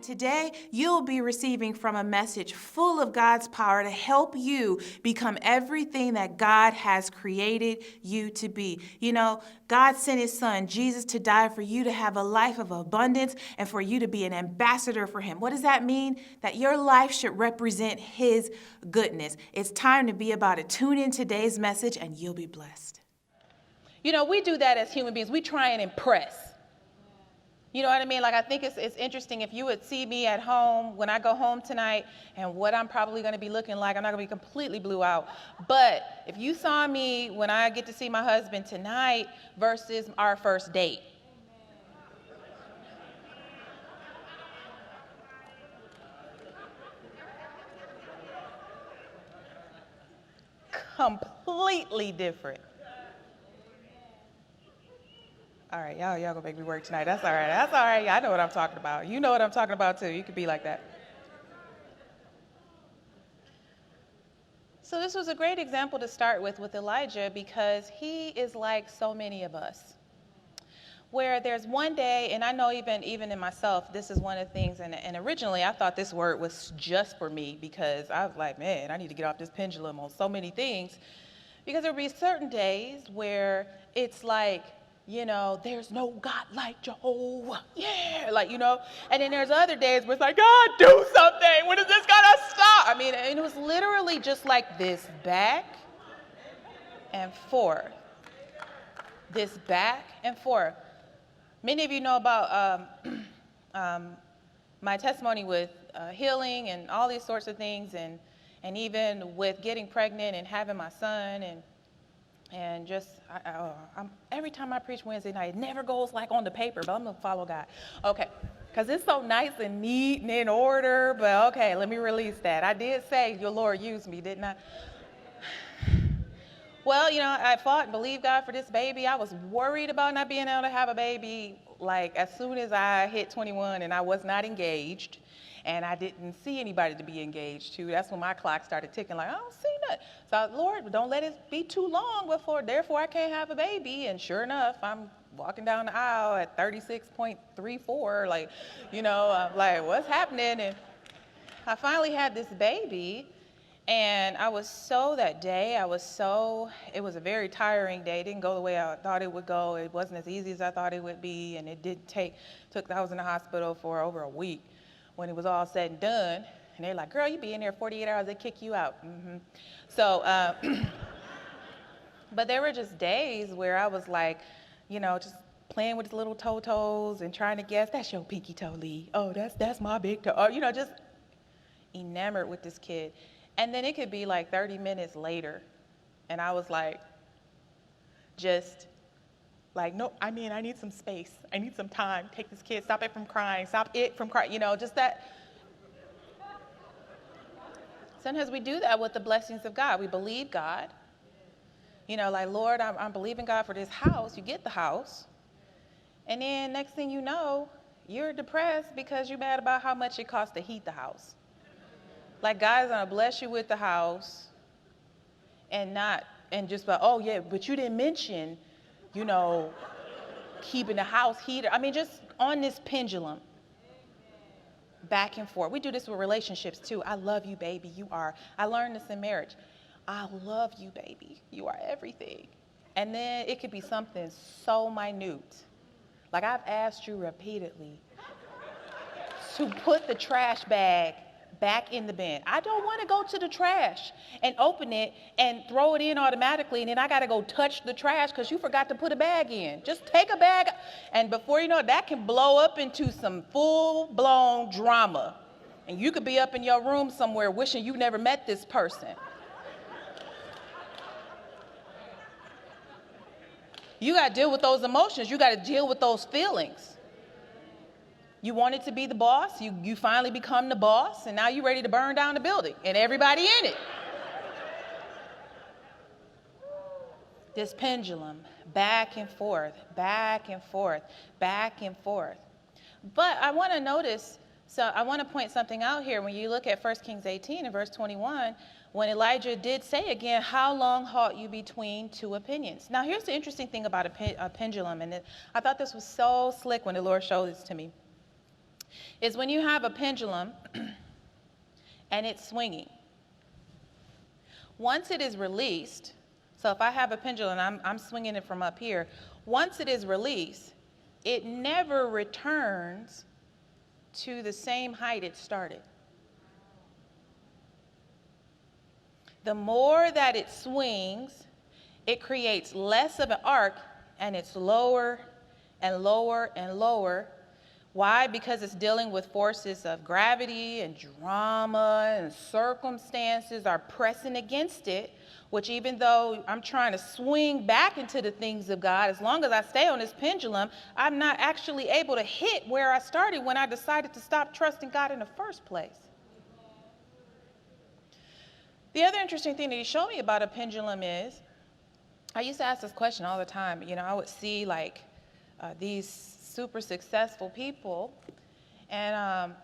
today you'll be receiving from a message full of God's power to help you become everything that God has created you to be. You know, God sent his son, Jesus, to die for you to have a life of abundance and for you to be an ambassador for him. What does that mean? That your life should represent his goodness. It's time to be about it. Tune in today's message and you'll be blessed. You know, we do that as human beings. We try and impress. You know what I mean? Like, I think it's interesting if you would see me at home when I go home tonight and what I'm probably going to be looking like. I'm not going to be completely blew out. But if you saw me when I get to see my husband tonight versus our first date, completely different. All right, y'all gonna make me work tonight. That's all right. That's all right. I know what I'm talking about. You know what I'm talking about too. You could be like that. So this was a great example to start with Elijah, because he is like so many of us, where there's one day, and I know even in myself, this is one of the things, and originally I thought this word was just for me, because I was like, man, I need to get off this pendulum on so many things, because there'll be certain days where it's like, you know, there's no God like Jehovah. Yeah, like, you know. And then there's other days where it's like, God, do something. When is this gonna stop? I mean, and it was literally just like this back and forth. This back and forth. Many of you know about my testimony with healing and all these sorts of things, and even with getting pregnant and having my son, and just, every time I preach Wednesday night, it never goes like on the paper, but I'm going to follow God. Okay, because it's so nice and neat and in order, but okay, let me release that. I did say your Lord used me, didn't I? Well, you know, I fought and believed God for this baby. I was worried about not being able to have a baby, like, as soon as I hit 21 and I was not engaged. And I didn't see anybody to be engaged to. That's when my clock started ticking, like, I don't see nothing. So I was, Lord, don't let it be too long therefore I can't have a baby. And sure enough, I'm walking down the aisle at 36.34, like, you know, I'm like, what's happening? And I finally had this baby, and it was a very tiring day. It didn't go the way I thought it would go. It wasn't as easy as I thought it would be, and I was in the hospital for over a week. When it was all said and done, and they're like, girl, you be in there 48 hours, they kick you out. Mm-hmm. So, but there were just days where I was like, you know, just playing with his little toes and trying to guess, that's your pinky toe, Lee. Oh, that's my big toe. Or, you know, just enamored with this kid. And then it could be like 30 minutes later, and I was like, no, I need some space. I need some time. Take this kid, stop it from crying, you know, just that. Sometimes we do that with the blessings of God. We believe God. You know, like, Lord, I'm believing God for this house. You get the house. And then next thing you know, you're depressed because you're mad about how much it costs to heat the house. Like, God's going to bless you with the house and just like, oh, yeah, but you didn't mention, you know, keeping the house heater. I mean, just on this pendulum, back and forth. We do this with relationships too. I love you, baby. I learned this in marriage. I love you, baby. You are everything. And then it could be something so minute. Like, I've asked you repeatedly to put the trash bag back in the bin. I don't want to go to the trash and open it and throw it in automatically, and then I got to go touch the trash because you forgot to put a bag in. Just take a bag, and before you know it, that can blow up into some full-blown drama. And you could be up in your room somewhere wishing you never met this person. You got to deal with those emotions. You got to deal with those feelings. You wanted to be the boss. You finally become the boss, and now you're ready to burn down the building and everybody in it. This pendulum, back and forth, back and forth, back and forth. But I want to point something out here. When you look at 1 Kings 18 and verse 21, when Elijah did say again, how long halt you between two opinions? Now, here's the interesting thing about a pendulum, and I thought this was so slick when the Lord showed this to me. is when you have a pendulum and it's swinging. Once it is released, so if I have a pendulum and I'm swinging it from up here, once it is released, it never returns to the same height it started. The more that it swings, it creates less of an arc, and it's lower and lower and lower. Why? Because it's dealing with forces of gravity and drama, and circumstances are pressing against it, which even though I'm trying to swing back into the things of God, as long as I stay on this pendulum, I'm not actually able to hit where I started when I decided to stop trusting God in the first place. The other interesting thing that he showed me about a pendulum is, I used to ask this question all the time. You know, I would see like these super successful people, and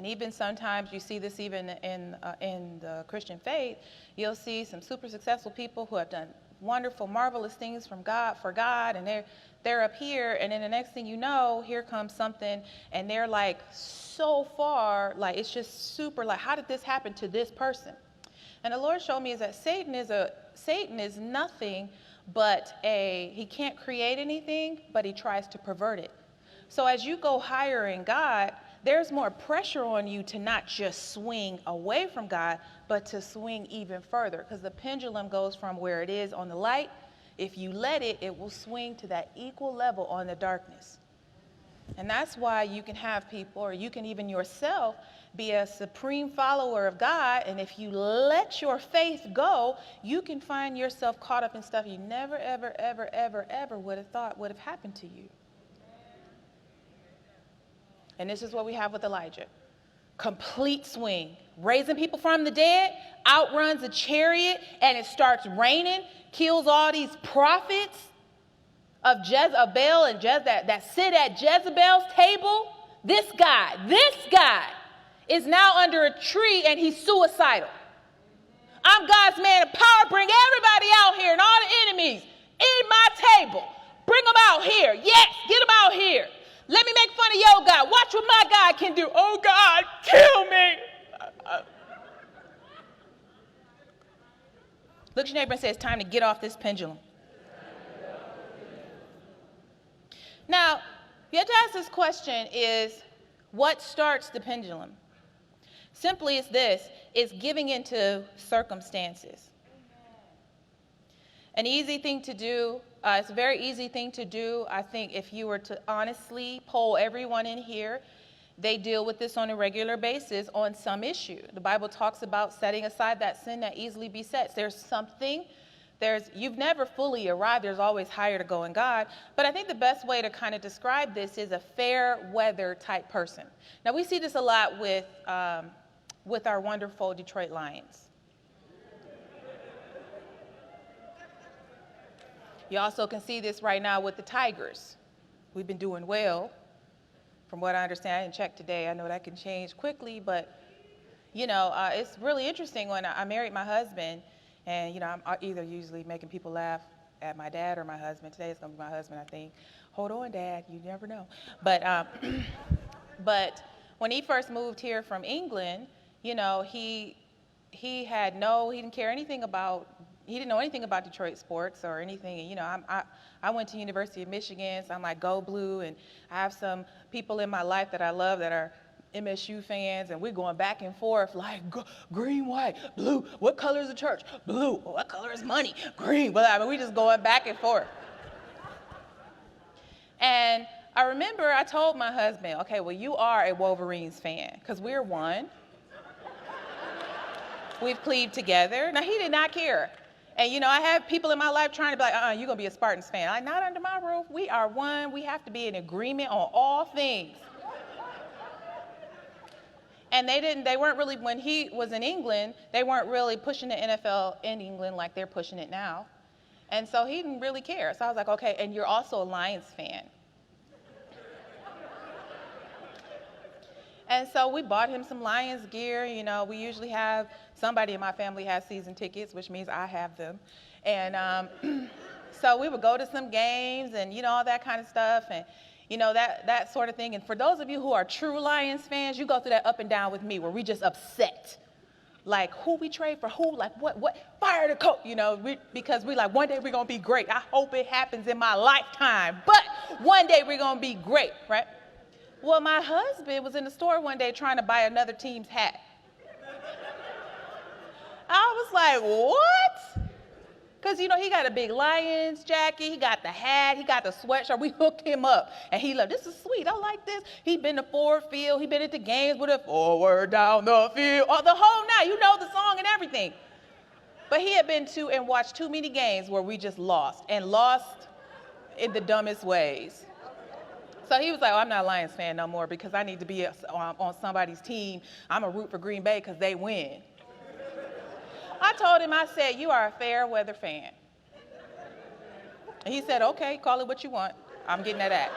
even sometimes you see this even in the Christian faith. You'll see some super successful people who have done wonderful, marvelous things for God, and they're up here, and then the next thing you know, here comes something, and they're like so far, like it's just super, like how did this happen to this person? And the Lord showed me is that Satan is nothing but he can't create anything, but he tries to pervert it. So as you go higher in God, there's more pressure on you to not just swing away from God, but to swing even further, because the pendulum goes from where it is on the light. If you let it, it will swing to that equal level on the darkness. And that's why you can have people, or you can even yourself, be a supreme follower of God, and if you let your faith go, you can find yourself caught up in stuff you never, ever, ever, ever, ever would have thought would have happened to you. And this is what we have with Elijah. Complete swing. Raising people from the dead, outruns a chariot, and it starts raining, kills all these prophets of Jezebel and that sit at Jezebel's table. This guy is now under a tree, and he's suicidal. I'm God's man of power. Bring everybody out here and all the enemies in my table. Bring them out here. Yes, get them out here. Let me make fun of your God. Watch what my God can do. Oh, God, kill me. Look at your neighbor and say, it's time to get off this pendulum. Now, you have to ask this question is, what starts the pendulum? Simply it's this, it's giving into circumstances. An easy thing to do, it's a very easy thing to do. I think if you were to honestly poll everyone in here, they deal with this on a regular basis on some issue. The Bible talks about setting aside that sin that easily besets. You've never fully arrived. There's always higher to go in God. But I think the best way to kind of describe this is a fair weather type person. Now, we see this a lot with our wonderful Detroit Lions. You also can see this right now with the Tigers. We've been doing well. From what I understand, I didn't check today. I know that can change quickly, but, it's really interesting when I married my husband, and, I'm either usually making people laugh at my dad or my husband. Today it's going to be my husband, I think. Hold on, Dad, you never know. But when he first moved here from England, he didn't care anything about, he didn't know anything about Detroit sports or anything. And, I went to University of Michigan, so I'm like, go blue. And I have some people in my life that I love that are MSU fans, and we're going back and forth like green, white, blue. What color is the church? Blue. What color is money? Green. But we just going back and forth. And I remember I told my husband, okay, well, you are a Wolverines fan, because we're one. We've cleaved together. Now, he did not care. And, I have people in my life trying to be like, you're going to be a Spartans fan. Like, not under my roof. We are one. We have to be in agreement on all things. And they weren't really, when he was in England, they weren't really pushing the NFL in England like they're pushing it now. And so he didn't really care. So I was like, okay, and you're also a Lions fan. And so we bought him some Lions gear. We usually have somebody in my family has season tickets, which means I have them. And so we would go to some games and, all that kind of stuff. And, You know, that sort of thing. And for those of you who are true Lions fans, you go through that up and down with me where we just upset. Like, who we trade for who? Like, what? Fire the coach, you know, because we like, one day we're going to be great. I hope it happens in my lifetime. But one day we're going to be great, right? Well, my husband was in the store one day trying to buy another team's hat. I was like, what? Because, you know, he got a big Lions jacket, he got the hat, he got the sweatshirt. We hooked him up. And he like, this is sweet, I like this. He been to Ford Field, he been at the games with a forward down the field. Oh, the whole night, you know the song and everything. But he had been to and watched too many games where we just lost, and lost in the dumbest ways. So he was like, oh, I'm not a Lions fan no more because I need to be on somebody's team. I'm a root for Green Bay because they win. I told him, I said, you are a fair weather fan. And he said, okay, call it what you want. I'm getting that act.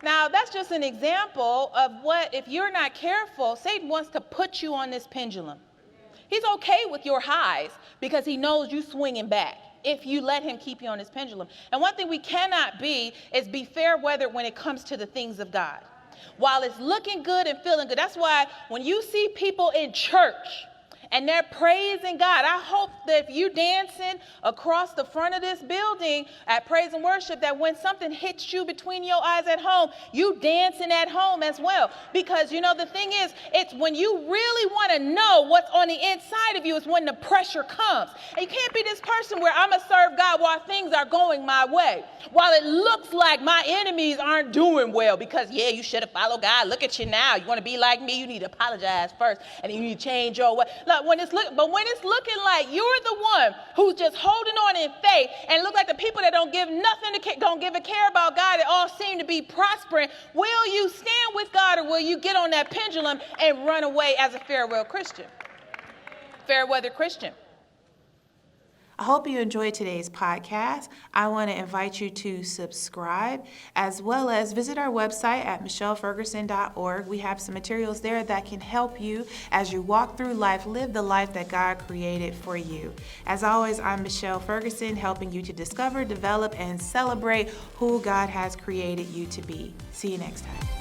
Now, that's just an example of what, if you're not careful, Satan wants to put you on this pendulum. He's okay with your highs because he knows you swinging back if you let him keep you on this pendulum. And one thing we cannot be is be fair weather when it comes to the things of God. While it's looking good and feeling good. That's why when you see people in church and they're praising God, I hope that if you dancing across the front of this building at praise and worship, that when something hits you between your eyes at home, you dancing at home as well. Because, you know, the thing is, it's when you really want to know what's on the inside of you is when the pressure comes. And you can't be this person where I'm going to serve God while things are going my way, while it looks like my enemies aren't doing well because, yeah, you should have followed God. Look at you now. You want to be like me, you need to apologize first, and then you need to change your way. But when it's looking like you're the one who's just holding on in faith, and look like the people that don't give a care about God that all seem to be prospering, will you stand with God, or will you get on that pendulum and run away as a fair weather Christian? I hope you enjoyed today's podcast. I want to invite you to subscribe as well as visit our website at michelleferguson.org. We have some materials there that can help you as you walk through life, live the life that God created for you. As always, I'm Michelle Ferguson, helping you to discover, develop, and celebrate who God has created you to be. See you next time.